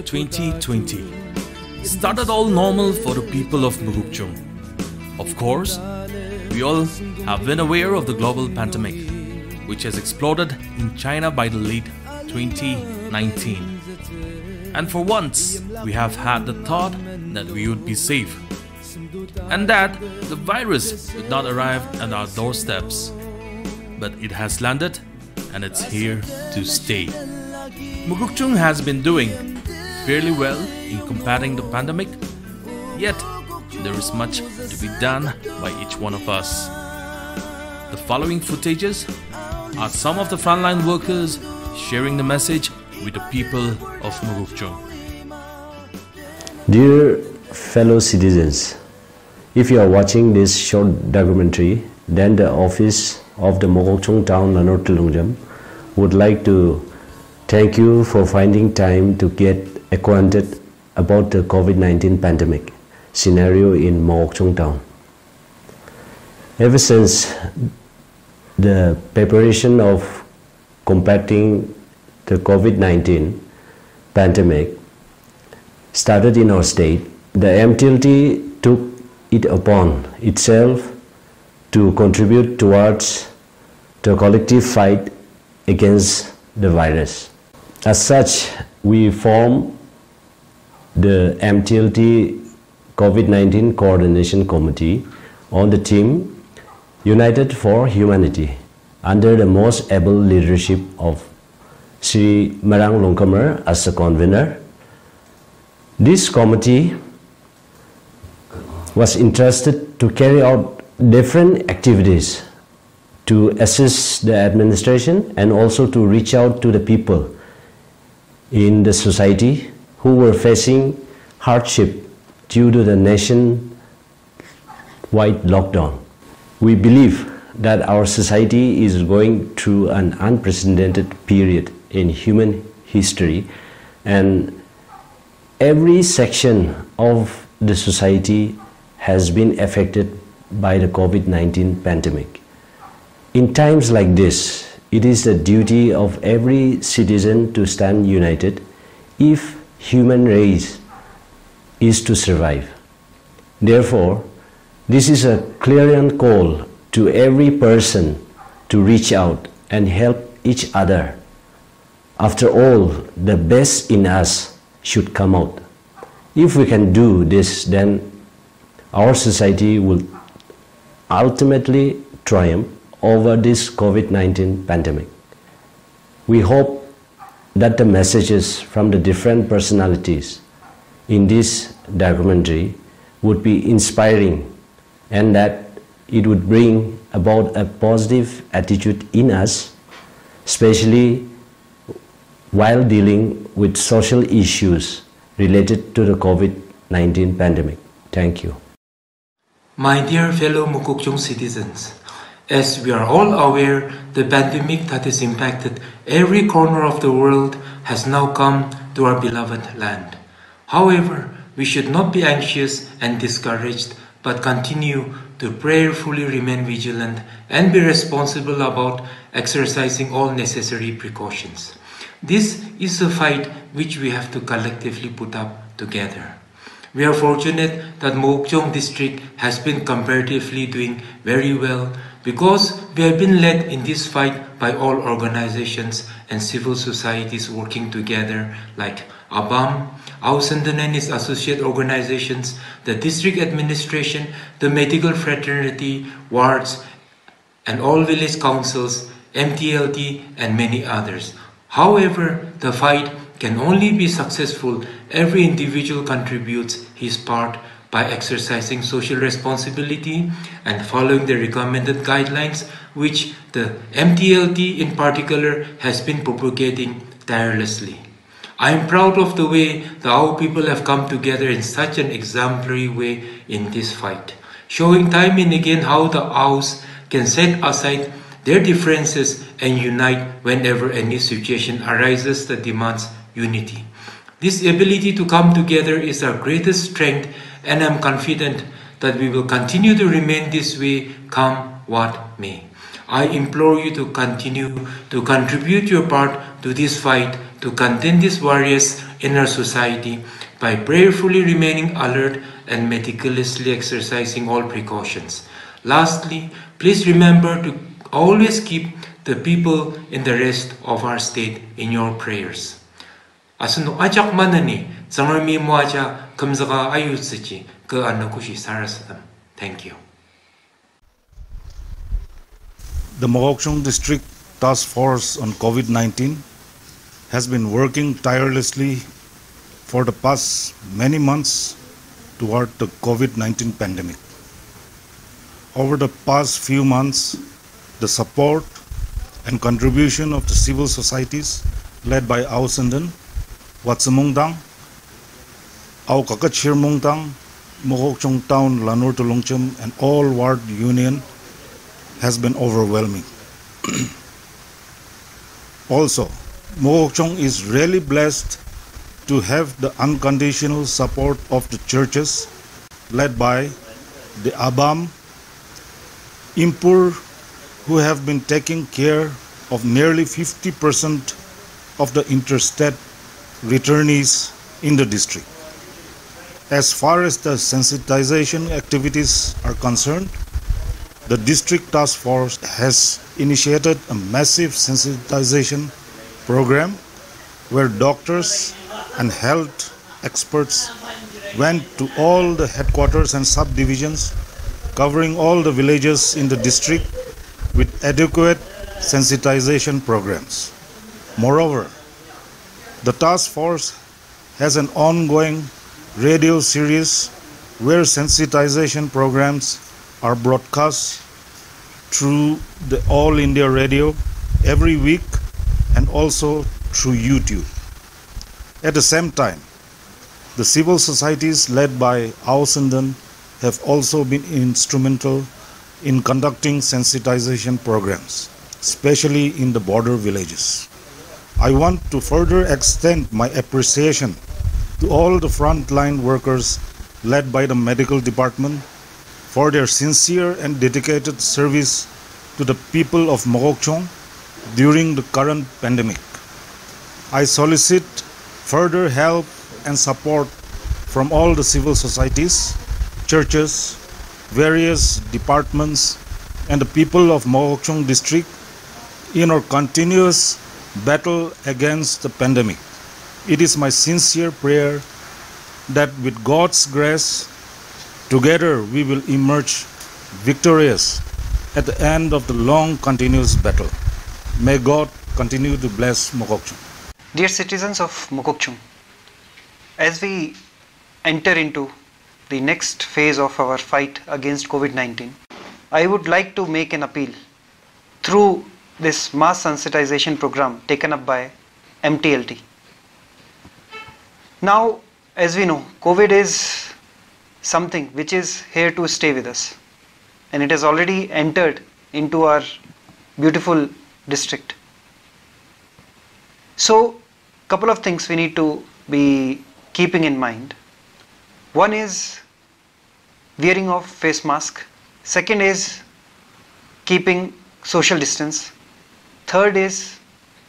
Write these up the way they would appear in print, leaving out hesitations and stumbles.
2020 started all normal for the people of Mokokchung. Of course, we all have been aware of the global pandemic, which has exploded in China by the late 2019. And for once, we have had the thought that we would be safe and that the virus would not arrive at our doorsteps. But it has landed and it's here to stay. Mokokchung has been doing fairly well in combating the pandemic, yet there is much to be done by each one of us. The following footages are some of the frontline workers sharing the message with the people of Mokokchung. Dear fellow citizens, if you are watching this short documentary, then the office of the Mokokchung town Nanortilungjam would like to thank you for finding time to get acquainted about the COVID-19 pandemic scenario in Mokokchung town. Ever since the preparation of combating the COVID-19 pandemic started in our state, the MTLT took it upon itself to contribute towards the collective fight against the virus. As such, we formed the MTLT COVID-19 Coordination Committee on the theme United for Humanity under the most able leadership of Sri Marang Longkamer as the convener. This committee was entrusted to carry out different activities to assist the administration and also to reach out to the people in the society who were facing hardship due to the nation-wide lockdown. We believe that our society is going through an unprecedented period in human history, and every section of the society has been affected by the COVID-19 pandemic. In times like this, it is the duty of every citizen to stand united if human race is to survive. Therefore, this is a clarion call to every person to reach out and help each other. After all, the best in us should come out. If we can do this, then our society will ultimately triumph over this COVID-19 pandemic. We hope that the messages from the different personalities in this documentary would be inspiring and that it would bring about a positive attitude in us, especially while dealing with social issues related to the COVID-19 pandemic. Thank you. My dear fellow Mokokchung citizens, as we are all aware, the pandemic that has impacted every corner of the world has now come to our beloved land. However, we should not be anxious and discouraged, but continue to prayerfully remain vigilant and be responsible about exercising all necessary precautions. This is a fight which we have to collectively put up together. We are fortunate that Mokokchung district has been comparatively doing very well because we have been led in this fight by all organizations and civil societies working together like ABAM, Ausendan and its associate organizations, the district administration, the medical fraternity, wards, and all village councils, MTLT, and many others. However, the fight can only be successful every individual contributes his part by exercising social responsibility and following the recommended guidelines which the MTLT in particular has been propagating tirelessly. I am proud of the way the our people have come together in such an exemplary way in this fight, showing time and again how the Aus can set aside their differences and unite whenever any situation arises that demands unity. This ability to come together is our greatest strength, and I am confident that we will continue to remain this way, come what may. I implore you to continue to contribute your part to this fight to contain this various in our society by prayerfully remaining alert and meticulously exercising all precautions. Lastly, please remember to always keep the people in the rest of our state in your prayers. Asunu ajak manani zangarmi moaja kamzaga ayutsichi ke anakushi sarasam. Thank you. The Mokokchung District Task Force on COVID-19 has been working tirelessly for the past many months toward the COVID-19 pandemic. Over the past few months, the support and contribution of the civil societies led by Ao Sendan, Watsamungdang, Ao Kakachirmungdang, Mokokchung Town, Lanur Tulungchum, and all ward union has been overwhelming. Also, Mokokchung is really blessed to have the unconditional support of the churches led by the Abam, Impur, who have been taking care of nearly 50% of the interstate returnees in the district. As far as the sensitization activities are concerned, the district task force has initiated a massive sensitization program where doctors and health experts went to all the headquarters and subdivisions covering all the villages in the district with adequate sensitization programs. Moreover, the task force has an ongoing radio series where sensitization programs are broadcast through the All India Radio every week and also through YouTube. At the same time, the civil societies led by Ao Sendan have also been instrumental in conducting sensitization programs, especially in the border villages. I want to further extend my appreciation to all the frontline workers led by the medical department for their sincere and dedicated service to the people of Mokokchung during the current pandemic. I solicit further help and support from all the civil societies, churches, various departments, and the people of Mokokchung district in our continuous battle against the pandemic. It is my sincere prayer that with God's grace, together we will emerge victorious at the end of the long continuous battle. May God continue to bless Mokokchung. Dear citizens of Mokokchung, as we enter into the next phase of our fight against COVID-19, I would like to make an appeal through this mass sensitization program taken up by MTLT. Now, as we know, COVID is something which is here to stay with us, and it has already entered into our beautiful district. So, couple of things we need to be keeping in mind. One is wearing of face mask. Second is keeping social distance. Third is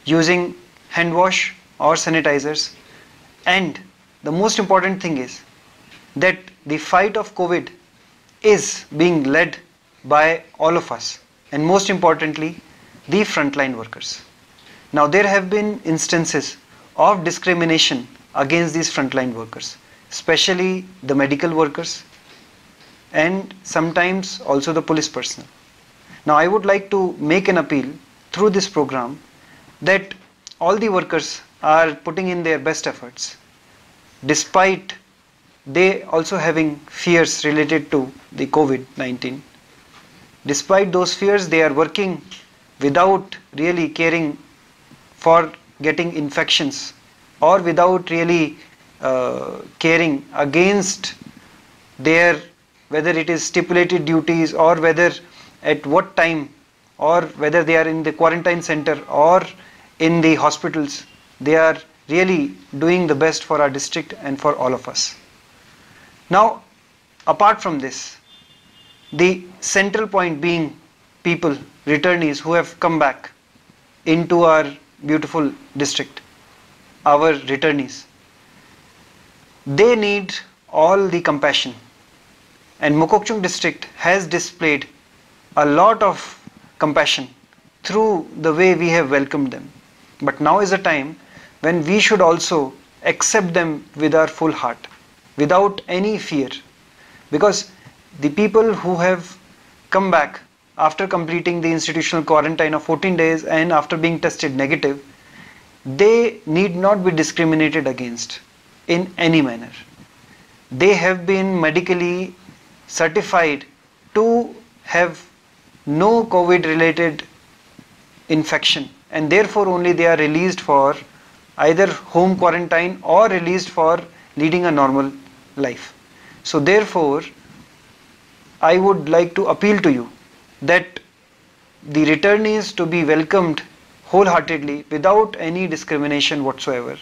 using hand wash or sanitizers. And the most important thing is that the fight of COVID is being led by all of us, and most importantly, the frontline workers. Now, there have been instances of discrimination against these frontline workers, especially the medical workers and sometimes also the police personnel. Now, I would like to make an appeal through this program that all the workers are putting in their best efforts, despite they also having fears related to the COVID-19. Despite those fears, they are working without really caring for getting infections or without really caring against their, whether it is stipulated duties or whether at what time, or whether they are in the quarantine center or in the hospitals. They are really doing the best for our district and for all of us. Now, apart from this, the central point being people, returnees who have come back into our beautiful district, our returnees. they need all the compassion. And Mokokchung district has displayed a lot of compassion through the way we have welcomed them. But now is a time when we should also accept them with our full heart, without any fear. Because the people who have come back after completing the institutional quarantine of 14 days and after being tested negative, they need not be discriminated against in any manner. They have been medically certified to have no COVID related infection, and therefore only they are released for either home quarantine or released for leading a normal life. So therefore I would like to appeal to you that the returnees to be welcomed wholeheartedly without any discrimination whatsoever.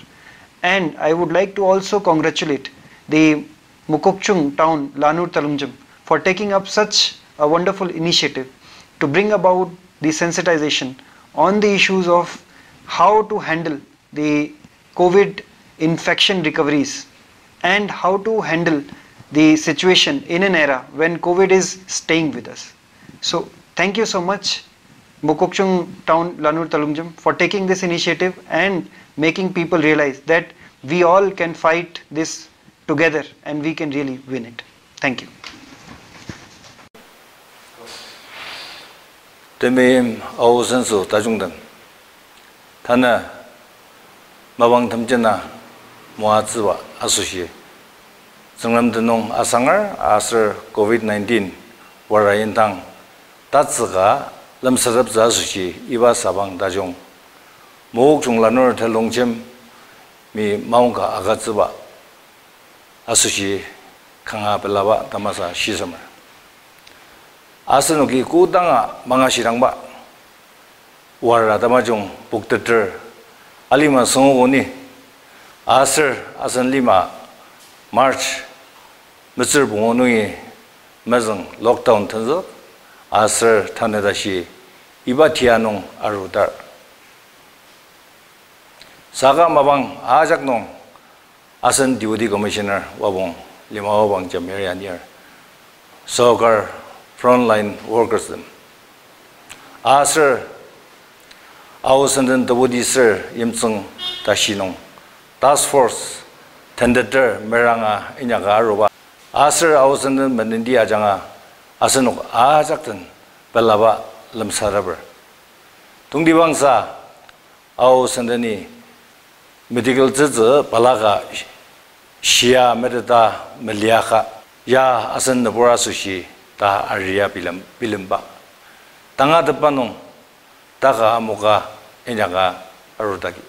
And I would like to also congratulate the Mokokchung town Lanur Talungjam for taking up such a wonderful initiative to bring about the sensitization on the issues of how to handle the COVID infection recoveries and how to handle the situation in an era when COVID is staying with us. So thank you so much, Mokokchung town Lanur Talungjam, for taking this initiative and making people realize that we all can fight this together and we can really win it. Thank you. Demim ausensu tajungdam. Tana mawang tamjana muaziwa asushi. Zenglamdenong asangar asar COVID-19 warayintang tatsaga lamsarabza asushi iwa sabang tajung. Mokokchung Lanur Talungjam mi maungka agaziwa asushi kanga belaba tamasa shisamar. Asanuki kudanga mga sirangba warra tamajong buktater alima songoni asar asan lima March Mr. Bungonui mazang lockdown tanzo asar tanadashi ibatianong arudar saga mabang ajaknong asan duty commissioner wabong lima wabang jamirianir sokar frontline workers them. Sir, Ausandan Dawudi Sir Yimsung Tashinong Task Force Tendater Meranga Inyagaruba Sir Ausandan Manindi Ajanga Asanuk Ajaktan Belaba Lamsaraber Tungdi Bangsa Ausandani Medical Zizi Balaga Shia Medita Meliaka Ya Asan Nabura Sushi ta area bilimba tanga depanong taga amuka enyaga arutagi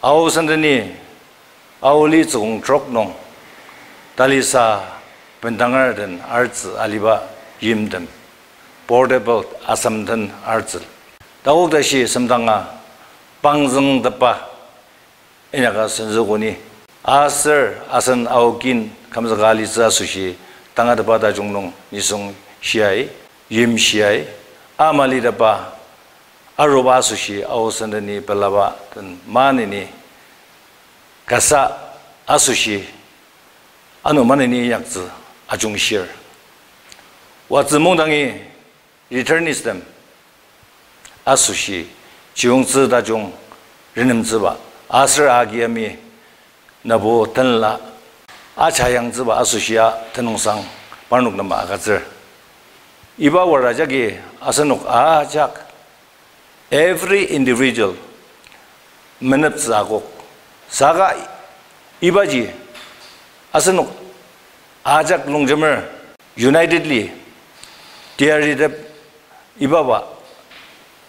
au sandani auli chung trok nong talisa pendangar dan arts aliba yimdam portable asamdan arts tawog dashi samdanga pangzeng dapa enyaga sanzogoni asar asan aukin kamzagali za sushi tanga dapa da jungnong nisong Shiai, Yim Shiai, Amali Daba, Aruba Sushi, Ausandani, Pelava, and Manini, Kasa Asushi, Anumanini Yakzu, Ajung Shir. What's the Mondangi returns them? Asushi, Chung Zi Dajung, Renim Ziba, Asr Agiami, Nabu Tenla, Achayang Ziba Asushia, Tenungsang, Parnuk Nama Agazir. Iba warajagi asanuk ajak every individual menep zagok saga ibaji asanuk ajak longjamer unitedly tiaridep ibaba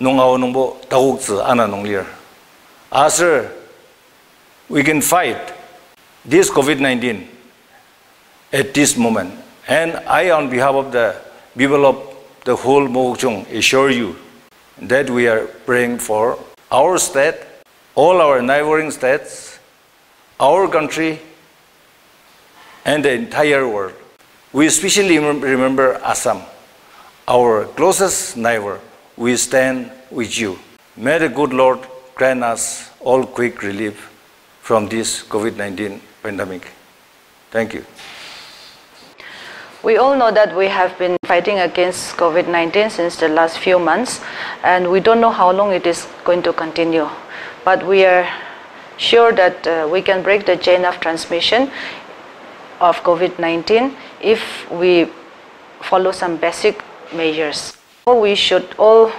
nongaw nongbo tagukzi ana nonglir asir we can fight this COVID-19 at this moment, and I on behalf of the people of the whole Mokokchung assure you that we are praying for our state, all our neighboring states, our country, and the entire world. We especially remember Assam, our closest neighbor. We stand with you. May the good Lord grant us all quick relief from this COVID-19 pandemic. Thank you. We all know that we have been fighting against COVID-19 since the last few months, and we don't know how long it is going to continue. But we are sure that we can break the chain of transmission of COVID-19 if we follow some basic measures. We should all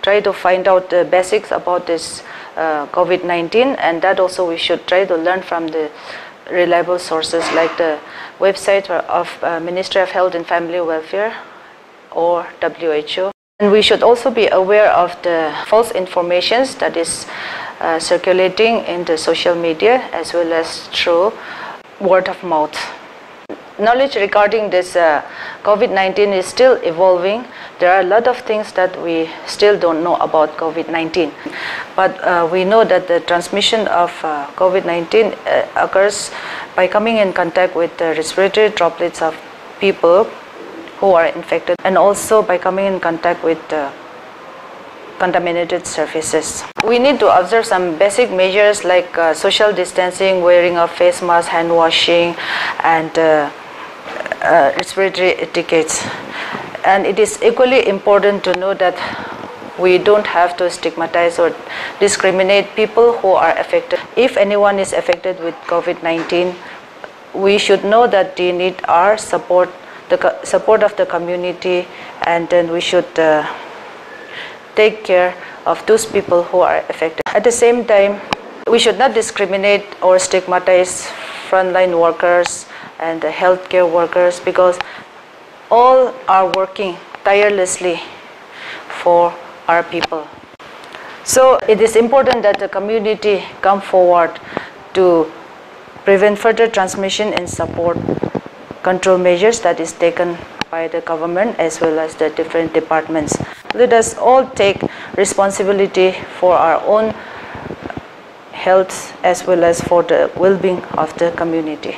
try to find out the basics about this COVID-19, and that also we should try to learn from the reliable sources like the website of Ministry of Health and Family Welfare or WHO. And we should also be aware of the false informations that is circulating in the social media as well as through word of mouth. Knowledge regarding this COVID-19 is still evolving. There are a lot of things that we still don't know about COVID-19. But we know that the transmission of COVID-19 occurs by coming in contact with the respiratory droplets of people who are infected, and also by coming in contact with contaminated surfaces. We need to observe some basic measures like social distancing, wearing of face masks, hand washing, and respiratory etiquettes. And it is equally important to know that we don't have to stigmatize or discriminate people who are affected. If anyone is affected with COVID-19, we should know that they need our support, the support of the community, and then we should take care of those people who are affected. At the same time, we should not discriminate or stigmatize frontline workers and the healthcare workers, because all are working tirelessly for our people. So it is important that the community come forward to prevent further transmission and support control measures that is taken by the government as well as the different departments. Let us all take responsibility for our own health as well as for the well-being of the community.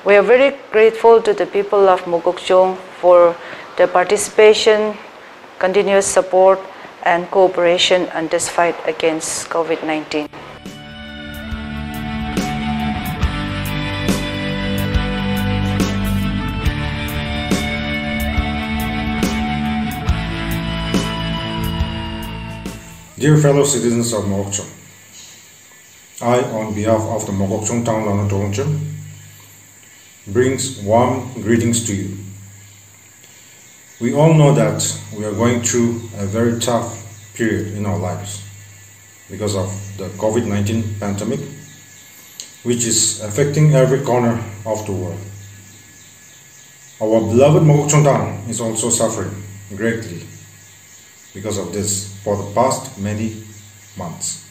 We are very grateful to the people of Mokokchung for their participation, continuous support, and cooperation on this fight against COVID-19. Dear fellow citizens of Mokokchung, I, on behalf of the Mokokchung Town Lanatongchum, brings warm greetings to you. We all know that we are going through a very tough period in our lives because of the COVID-19 pandemic, which is affecting every corner of the world. Our beloved Mokokchung Town is also suffering greatly because of this for the past many months.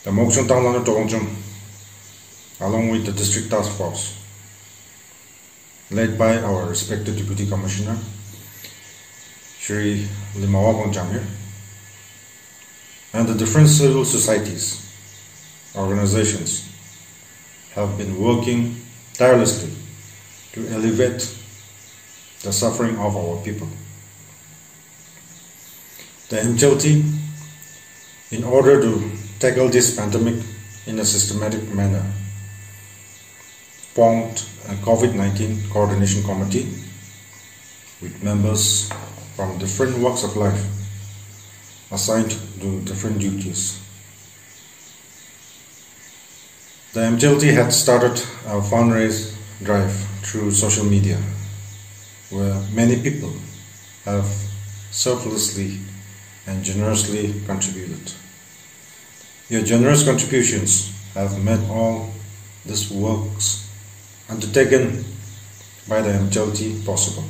The Mokokchung Town Lanatongchum, along with the District Task Force, led by our respected Deputy Commissioner, Shri Limawabong Jamir, and the different civil societies, organizations, have been working tirelessly to alleviate the suffering of our people. The MCLT, in order to tackle this pandemic in a systematic manner, formed a COVID-19 coordination committee with members from different walks of life assigned to different duties. The MCLT had started a fundraise drive through social media, where many people have selflessly and generously contributed. Your generous contributions have made all these works undertaken by the MCLT possible.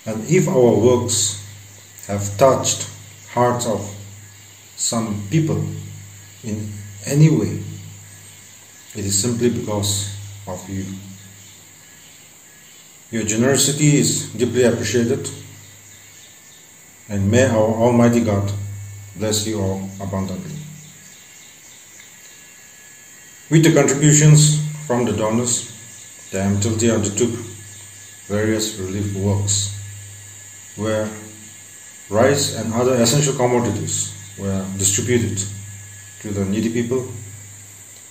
And if our works have touched hearts of some people in any way, it is simply because of you. Your generosity is deeply appreciated, and may our Almighty God bless you all abundantly. With the contributions from the donors, the MCLT undertook various relief works where rice and other essential commodities were distributed to the needy people,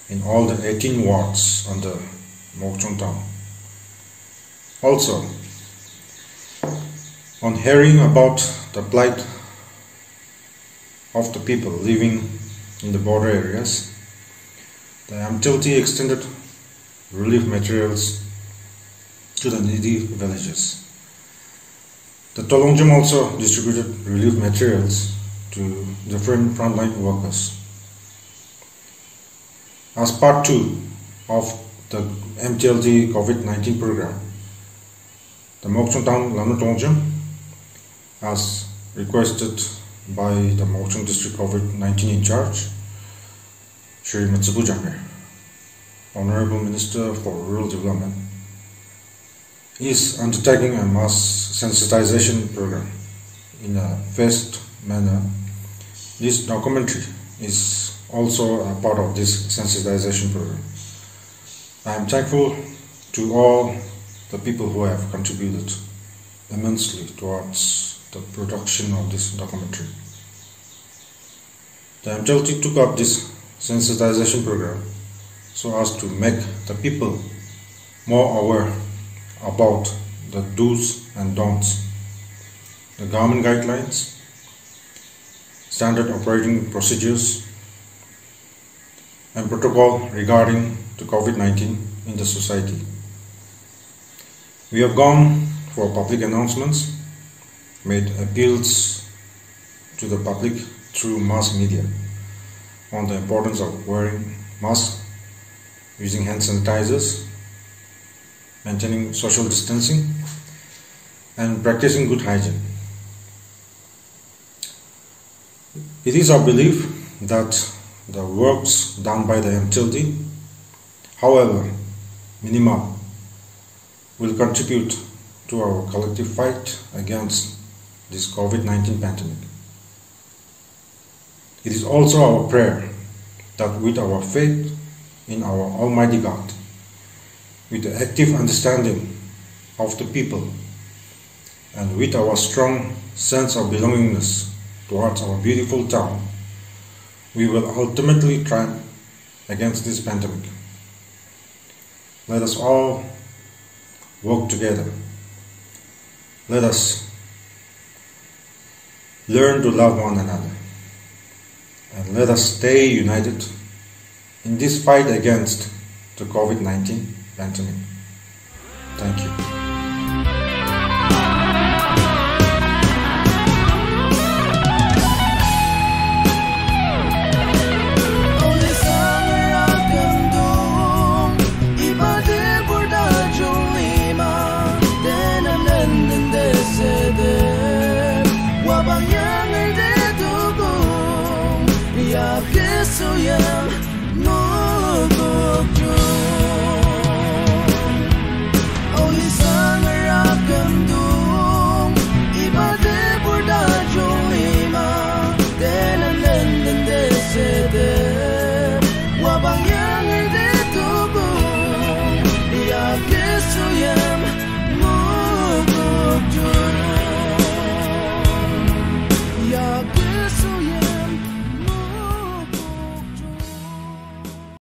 in all the 18 wards under Mokokchung town. Also, on hearing about the plight of the people living in the border areas, the MTLT extended relief materials to the needy villages. The Tolongjum also distributed relief materials to different frontline workers. As part 2 of the MTLT COVID-19 program, the Mokokchung town Tolongjum, as requested by the Mokokchung district COVID-19 in charge, Shri Matsubu Jamir, Honorable Minister for Rural Development, is undertaking a mass sensitization program in a phased manner. This documentary is also a part of this sensitization program. I am thankful to all the people who have contributed immensely towards the production of this documentary. The MTLT took up this sensitization program so as to make the people more aware about the do's and don'ts, the government guidelines, standard operating procedures, and protocol regarding the COVID-19 in the society. We have gone for public announcements, made appeals to the public through mass media on the importance of wearing masks, using hand sanitizers, maintaining social distancing, and practicing good hygiene. It is our belief that the works done by the MTLT, however minimal, will contribute to our collective fight against this COVID-19 pandemic. It is also our prayer that with our faith in our Almighty God, with the active understanding of the people, and with our strong sense of belongingness towards our beautiful town, we will ultimately triumph against this pandemic. Let us all work together. Let us learn to love one another, and let us stay united in this fight against the COVID-19 pandemic. Thank you.